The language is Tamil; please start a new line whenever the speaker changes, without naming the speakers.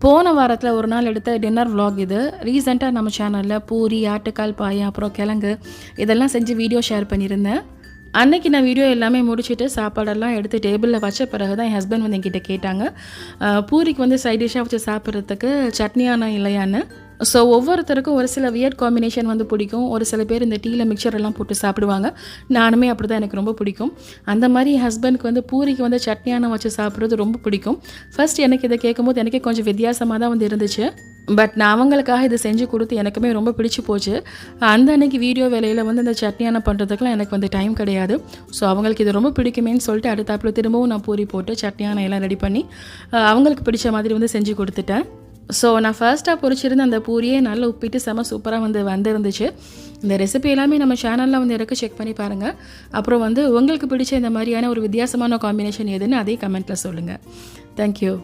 போன வாரத்தில் ஒரு நாள் எடுத்த டின்னர் vlog இது. ரீசெண்டாக நம்ம சேனலில் பூரி, ஆட்டுக்கால் பாயா, அப்புறம் கிழங்கு இதெல்லாம் செஞ்சு வீடியோ ஷேர் பண்ணியிருந்தேன். அன்னைக்கு நான் வீடியோ எல்லாமே முடிச்சுட்டு சாப்பாடெல்லாம் எடுத்து டேபிளில் வச்ச பிறகு தான் என் ஹஸ்பண்ட் வந்து என்கிட்ட கேட்டாங்க, பூரிக்கு வந்து சைட் டிஷ்ஷாக வச்சு சாப்பிட்றதுக்கு சட்னியானா இல்லையான்னு. ஸோ ஒவ்வொருத்தருக்கும் ஒரு சில வியர்ட் காம்பினேஷன் வந்து பிடிக்கும். ஒரு சில பேர் இந்த டீயில் மிக்சர் எல்லாம் போட்டு சாப்பிடுவாங்க. நானுமே அப்படி தான், எனக்கு ரொம்ப பிடிக்கும். அந்த மாதிரி என் ஹஸ்பண்டுக்கு வந்து பூரிக்கு வந்து சட்னியானா வச்சு சாப்பிட்றது ரொம்ப பிடிக்கும். ஃபர்ஸ்ட் எனக்கு இதை கேட்கும்போது எனக்கே கொஞ்சம் வித்தியாசமாக தான் வந்து இருந்துச்சு. பட் நான் அவங்களுக்காக இதை செஞ்சு கொடுத்து எனக்குமே ரொம்ப பிடிச்சி போச்சு. அந்த அன்னைக்கு வீடியோ வேலையில் வந்து இந்த சட்னியானா பண்ணுறதுக்குலாம் எனக்கு வந்து டைம் கிடையாது. ஸோ அவங்களுக்கு இது ரொம்ப பிடிக்குமேன்னு சொல்லிட்டு அடுத்தாப்பில் திரும்பவும் நான் பூரி போட்டு சட்னியானா எல்லாம் ரெடி பண்ணி அவங்களுக்கு பிடிச்ச மாதிரி வந்து செஞ்சு கொடுத்துட்டேன். ஸோ நான் ஃபர்ஸ்ட்டாக பொரிச்சிருந்த அந்த பூரியே நல்லா உப்பிட்டு செம சூப்பராக வந்து வந்துருந்துச்சு. இந்த ரெசிபி எல்லாமே நம்ம சேனலில் வந்து இருக்க செக் பண்ணி பாருங்கள். அப்புறம் வந்து உங்களுக்கு பிடிச்ச இந்த மாதிரியான ஒரு வித்தியாசமான காம்பினேஷன் எதுன்னு அதே கமெண்ட்டில் சொல்லுங்கள். தேங்க்யூ.